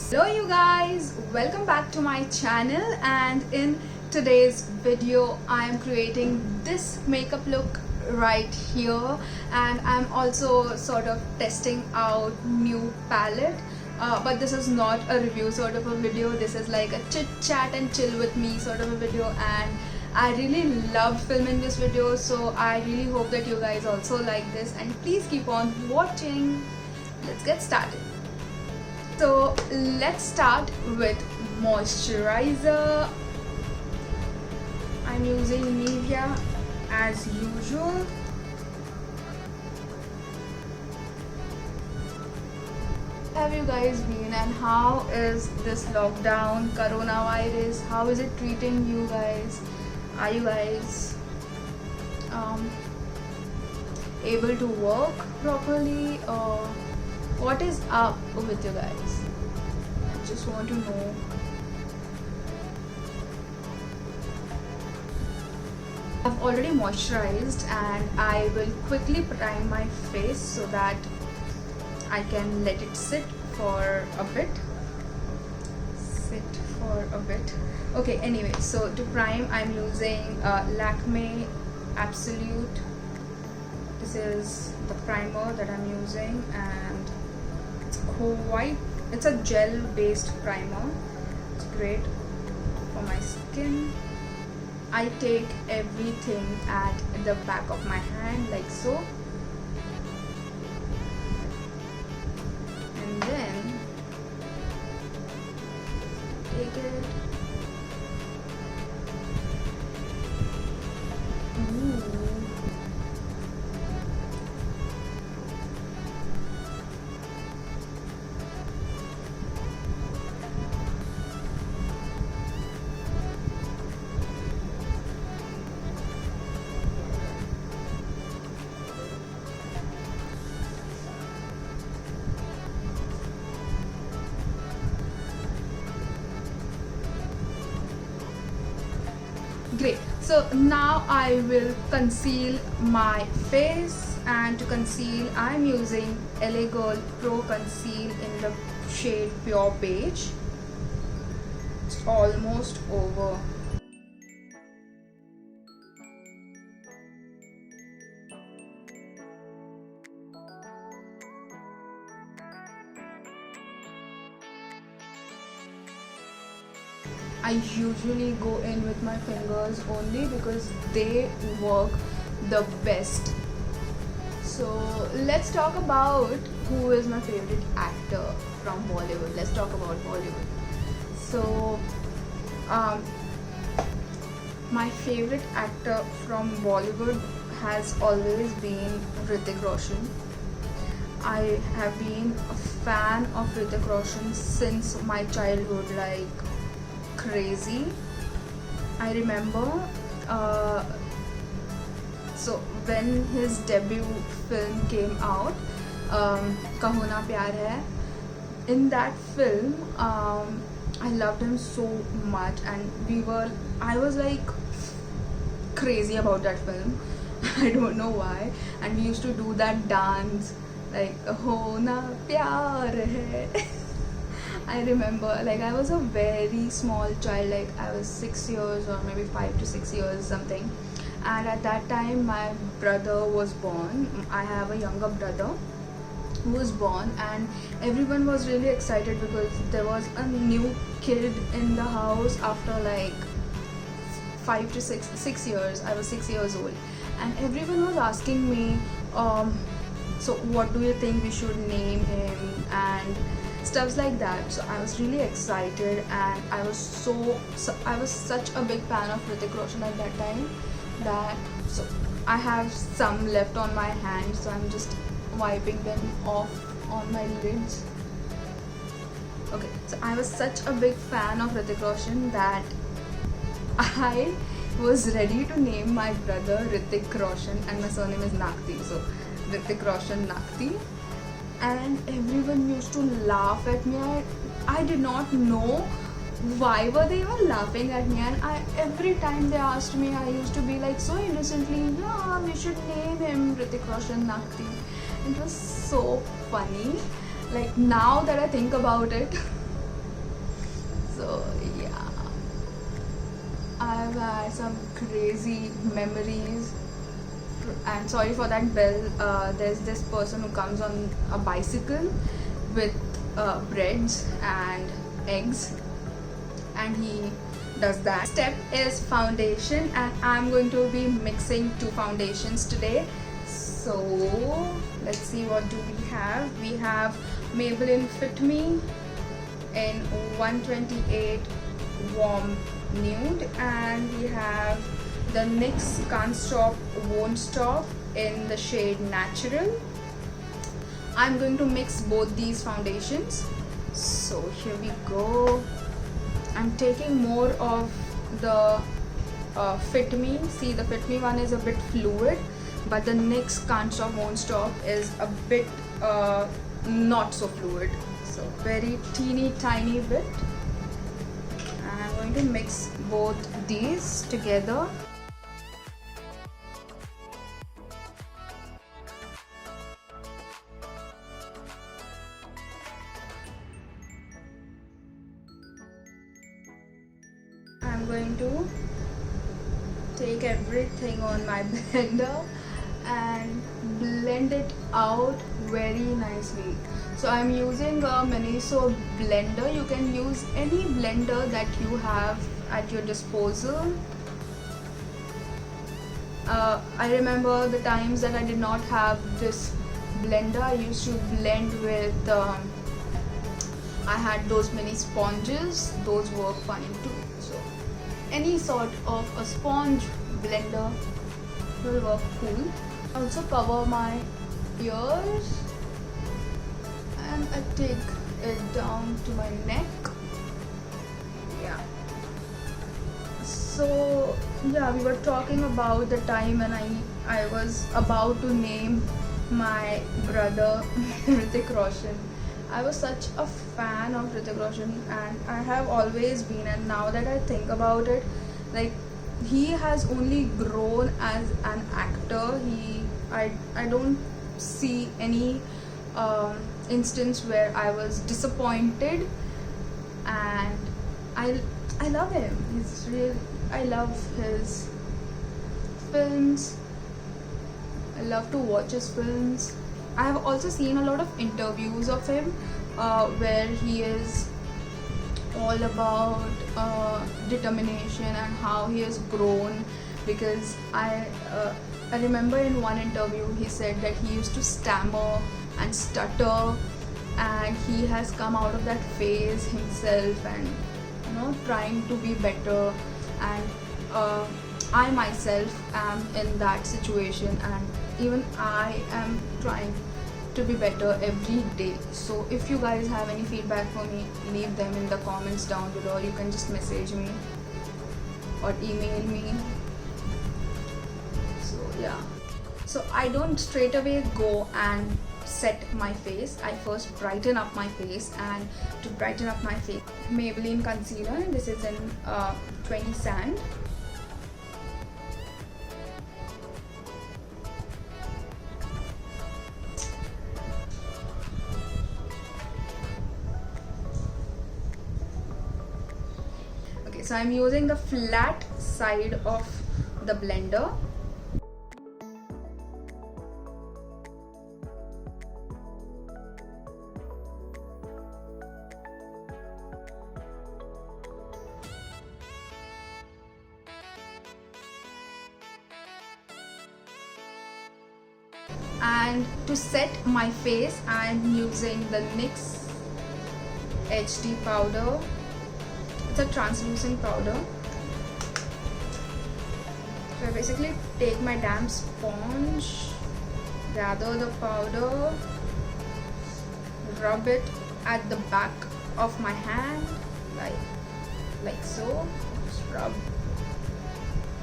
Hello you guys, welcome back to my channel, and in today's video I am creating this makeup look right here, and I'm also sort of testing out new palette, but this is not a review sort of a video. This is like a chit chat and chill with me sort of a video, and I really loved filming this video, so I really hope that you guys also like this, and please keep on watching. Let's get started. So let's start with moisturizer. I'm using Nivea as usual. Have you guys been, and how is this lockdown, coronavirus, how is it treating you guys? Are you guys able to work properly, or what is up with you guys? I just want to know. I've already moisturized, and I will quickly prime my face so that I can let it sit for a bit. Okay, anyway, so to prime I'm using Lakme Absolute. This is the primer that I'm using, and it's a gel based primer. It's great for my skin. I take everything at the back of my hand like so, and then take it. Great. So now I will conceal my face, and to conceal I'm using LA Girl Pro Conceal in the shade Pure Beige. It's almost over. I usually go in with my fingers only because they work the best. So let's talk about who is my favorite actor from Bollywood. Let's talk about Bollywood. So my favorite actor from Bollywood has always been Hrithik Roshan. I have been a fan of Hrithik Roshan since my childhood, like crazy. I remember so when his debut film came out, Kaho Na Pyar Hai, in that film I loved him so much, and I was like crazy about that film. I don't know why, and we used to do that dance like Kaho Na Pyar Hai. I remember, like, I was a very small child, like I was 6 years or maybe 5 to 6 years something, and at that time my brother was born. I have a younger brother who was born, and everyone was really excited because there was a new kid in the house after like 5 to 6 years. I was 6 years old, and everyone was asking me, so what do you think we should name him, and stuffs like that. So I was really excited, and I was such a big fan of Hrithik Roshan at that time that so I have some left on my hands, so I'm just wiping them off on my lids. Okay, so I was such a big fan of Hrithik Roshan that I was ready to name my brother Hrithik Roshan, and my surname is Nakti, so Hrithik Roshan Nakti. And everyone used to laugh at me. I did not know why were they even laughing at me, and every time they asked me, I used to be like so innocently, yeah, we should name him Hrithik Roshan Nakti. It was so funny. Like, now that I think about it, So yeah, I've had some crazy memories. And sorry for that bell. There's this person who comes on a bicycle with breads and eggs, and he does that. Step is foundation, and I'm going to be mixing two foundations today. So let's see, what do we have. We have Maybelline FitMe in 128 warm nude, and we have the NYX Can't Stop Won't Stop in the shade natural. I'm going to mix both these foundations. So here we go. I'm taking more of the FitMe. See, the FitMe one is a bit fluid, but the NYX Can't Stop Won't Stop is a bit not so fluid. So very teeny tiny bit. And I'm going to mix both these together. I'm going to take everything on my blender and blend it out very nicely. So I'm using a Miniso blender. You can use any blender that you have at your disposal. I remember the times that I did not have this blender. I used to blend with I had those mini sponges. Those work fine too. So any sort of a sponge blender will work cool. Also cover my ears, and I take it down to my neck. Yeah. So yeah, we were talking about the time when I was about to name my brother Hrithik Roshan. I was such a fan of Hrithik Roshan, and I have always been, and now that I think about it, like, he has only grown as an actor. I don't see any instance where I was disappointed, and I love him. I love his films. I love to watch his films. I have also seen a lot of interviews of him where he is all about determination and how he has grown, because I remember in one interview he said that he used to stammer and stutter, and he has come out of that phase himself, and trying to be better. And I myself am in that situation, and even I am trying to be better every day. So if you guys have any feedback for me, leave them in the comments down below, or you can just message me or email me. So yeah, so I don't straight away go and set my face. I first brighten up my face, and to brighten up my face, Maybelline concealer, and this is in 20 Sand. Okay, so I'm using the flat side of the blender. And to set my face, I'm using the NYX HD powder. It's a translucent powder. So I basically take my damp sponge, gather the powder, rub it at the back of my hand, like so. Just rub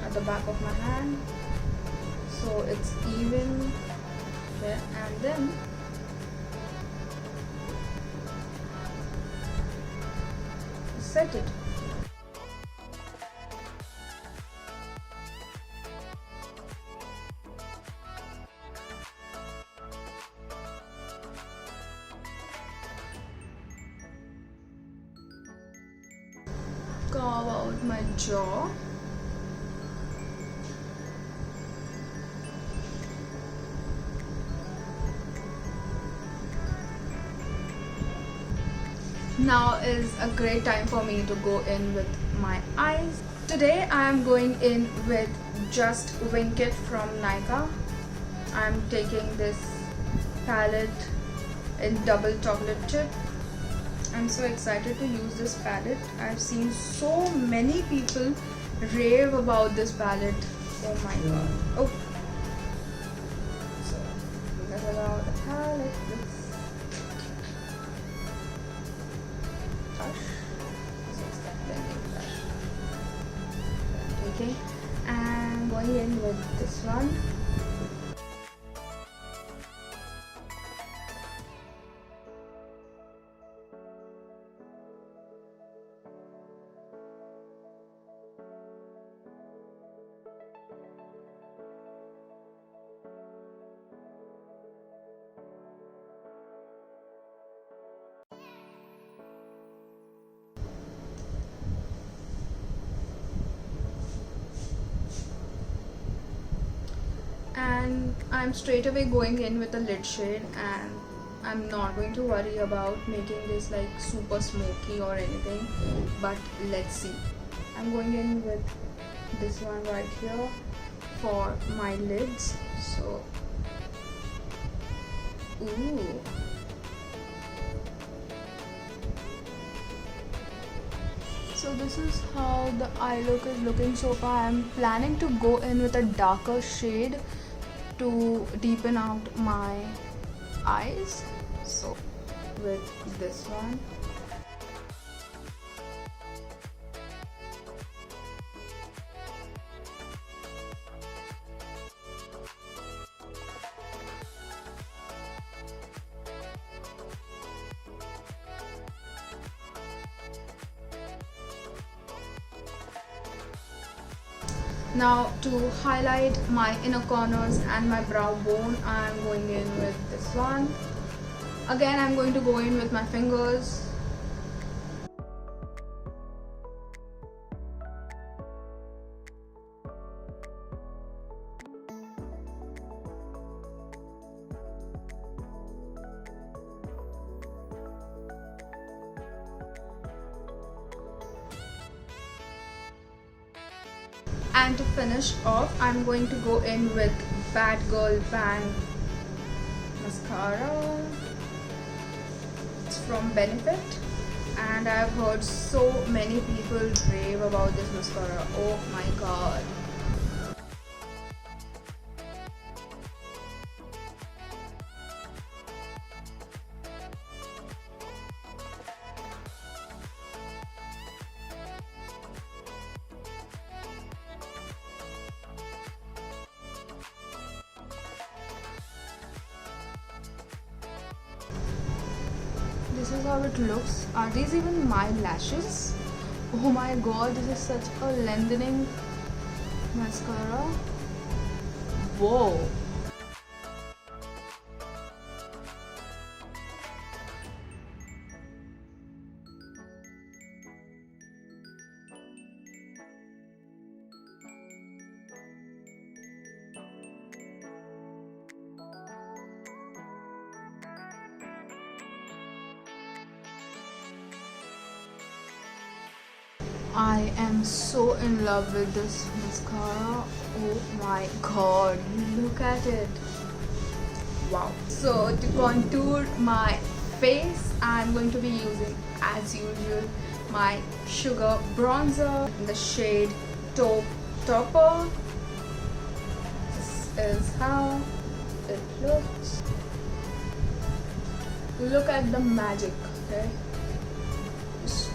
at the back of my hand so it's even. And then set it. carve out my jaw. Now is a great time for me to go in with my eyes. Today I am going in with Just Wink It from Nykaa. I am taking this palette in double chocolate chip. I'm so excited to use this palette. I've seen so many people rave about this palette. Oh my god. Oh. So this is how the palette looks. Okay, and going in with this one. And I'm straight away going in with a lid shade, and I'm not going to worry about making this like super smoky or anything, but let's see. I'm going in with this one right here for my lids. So ooh, so this is how the eye look is looking so far. I'm planning to go in with a darker shade to deepen out my eyes. So with this one. Now to highlight my inner corners and my brow bone, I'm going in with this one. Again, I'm going to go in with my fingers. And to finish off, I'm going to go in with Bad Girl Bang mascara. It's from Benefit, and I've heard so many people rave about this mascara. Oh my god. This is how it looks. Are these even my lashes? Oh my god, this is such a lengthening mascara. Whoa. I am so in love with this mascara. Oh my god, look at it. Wow. So to contour my face, I'm going to be using, as usual, my sugar bronzer in the shade Taupe Topper. This is how it looks. Look at the magic, okay? Just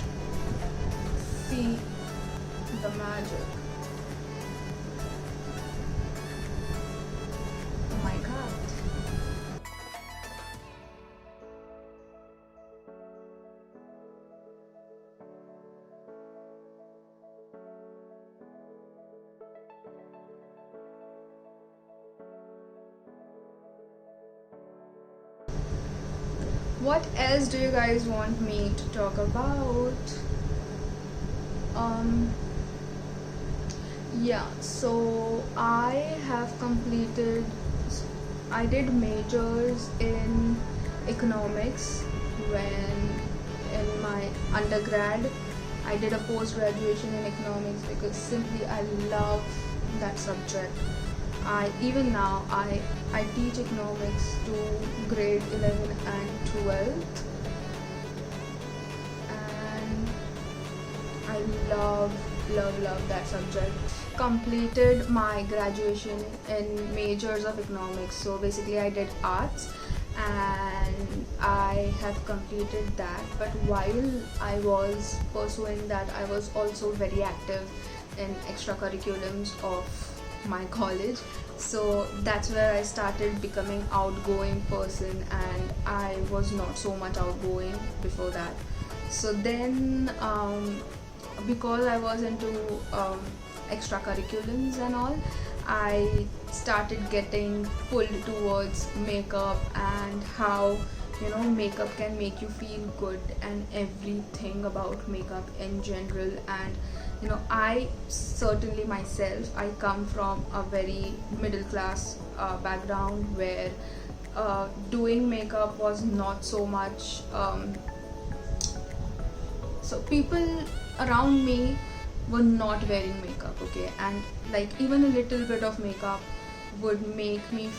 see the magic. Oh my god. What else do you guys want me to talk about? um, yeah, so I did majors in economics when in my undergrad. I did a post graduation in economics because simply I love that subject. Even now I teach economics to grade 11 and 12th, and I love that subject. Completed my graduation in majors of economics, so basically I did arts and I have completed that. But while I was pursuing that, I was also very active in extracurriculums of my college, so that's where I started becoming outgoing person, and I was not so much outgoing before that. So then because I was into extracurriculums and all, I started getting pulled towards makeup and how makeup can make you feel good and everything about makeup in general. And I certainly myself, I come from a very middle class background where doing makeup was not so much so people around me were not wearing makeup, okay, and like even a little bit of makeup would make me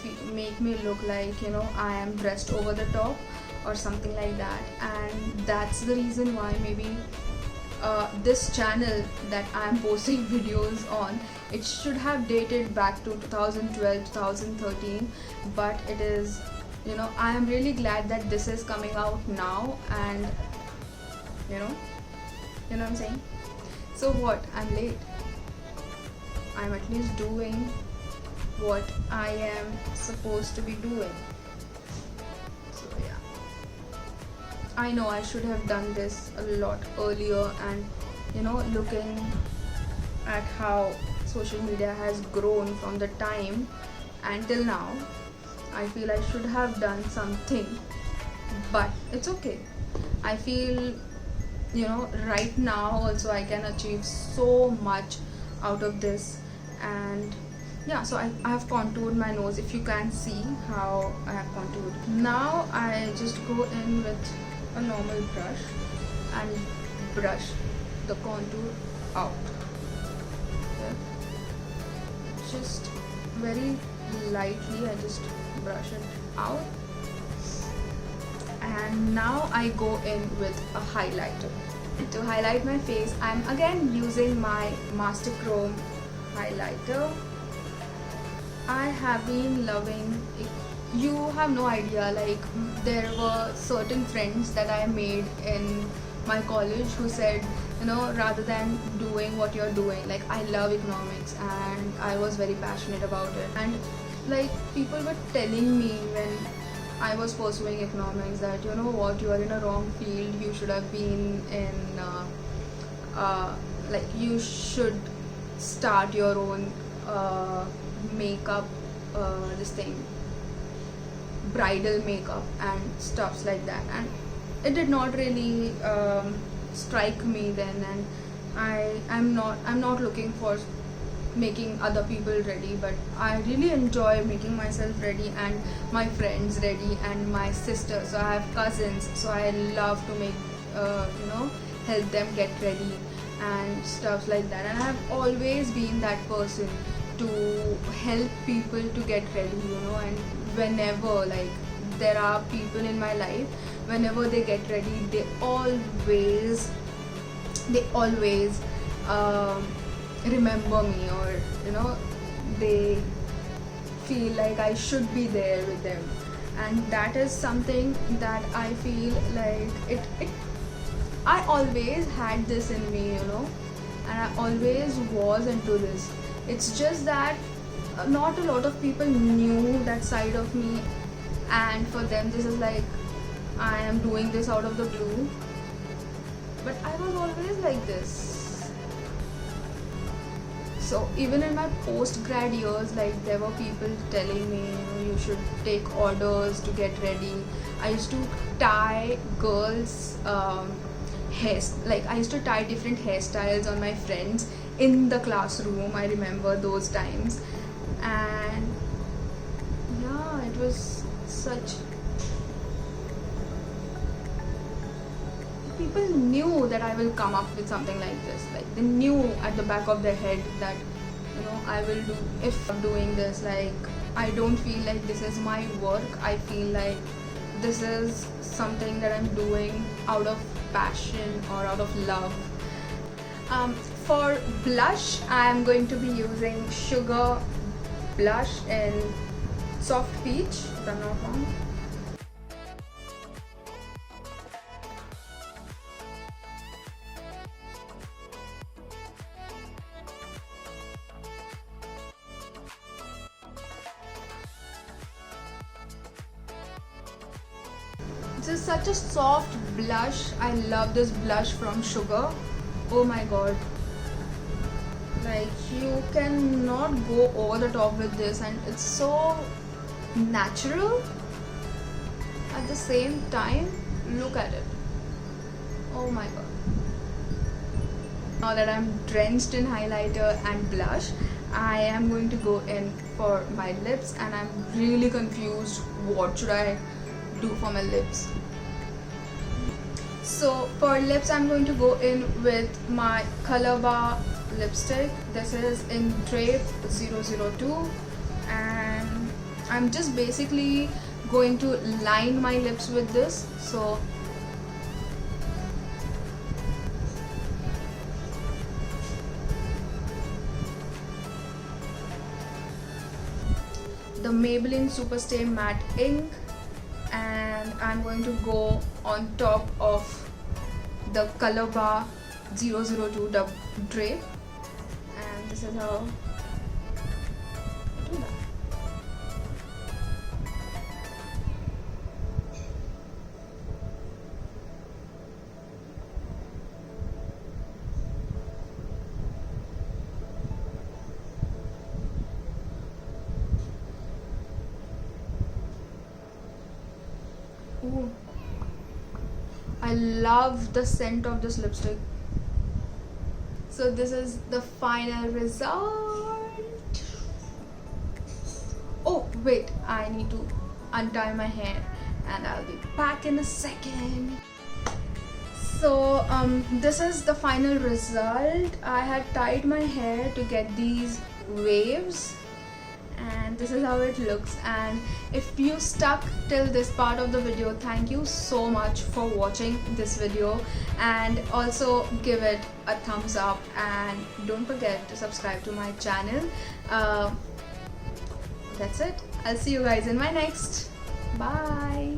look like I am dressed over the top or something like that. And that's the reason why maybe this channel that I am posting videos on, it should have dated back to 2012 2013, but it is I am really glad that this is coming out now, and you know what I'm saying. So what, I'm late, I'm at least doing what I am supposed to be doing. So yeah, I know I should have done this a lot earlier, and looking at how social media has grown from the time until now, I feel I should have done something, but it's okay. I feel right now also I can achieve so much out of this. And yeah, so I have contoured my nose. If you can see how I have contoured, now I just go in with a normal brush and brush the contour out. Okay. Just very lightly I just brush it out, and now I go in with a highlighter. To highlight my face, I'm again using my Master Chrome highlighter. I have been loving it. You have no idea, like there were certain friends that I made in my college who said, rather than doing what you're doing, like I love economics and I was very passionate about it, and like people were telling me when I was pursuing economics that what, you are in a wrong field, you should have been in like you should start your own makeup this thing, bridal makeup and stuffs like that. And it did not really strike me then, and I'm not looking for making other people ready, but I really enjoy making myself ready and my friends ready and my sisters. So I have cousins, so I love to make help them get ready and stuff like that. And I have always been that person to help people to get ready, and whenever like there are people in my life, whenever they get ready, they always remember me, or they feel like I should be there with them. And that is something that I feel like it I always had this in me, and I always was into this. It's just that not a lot of people knew that side of me, and for them this is like I am doing this out of the blue, but I was always like this. So even in my post-grad years, like there were people telling me, you should take orders to get ready. I used to tie girls' like I used to tie different hairstyles on my friends in the classroom. I remember those times, and yeah, it was such. People knew that I will come up with something like this. Like they knew at the back of their head that, you know, I will do, if I'm doing this, like I don't feel like this is my work. I feel like this is something that I'm doing out of passion or out of love. For blush, I am going to be using Sugar blush in Soft Peach, if I'm not wrong. This is such a soft blush. I love this blush from Sugar. Oh my god. Like, you cannot go over the top with this, and it's so natural at the same time. Look at it. Oh my god. Now that I'm drenched in highlighter and blush, I am going to go in for my lips, and I'm really confused. What should I do for my lips? So for lips, I'm going to go in with my Colorbar lipstick. This is in Drape 002, and I'm just basically going to line my lips with this. So the Maybelline SuperStay matte ink, and I'm going to go on top of the Colorbar 002 Drape, and this is how I do that. Ooh. I love the scent of this lipstick. So this is the final result. Oh wait, I need to untie my hair, and I'll be back in a second. So this is the final result. I had tied my hair to get these waves, and this is how it looks. And if you stuck till this part of the video, thank you so much for watching this video, and also give it a thumbs up, and don't forget to subscribe to my channel. That's it. I'll see you guys in my next. Bye.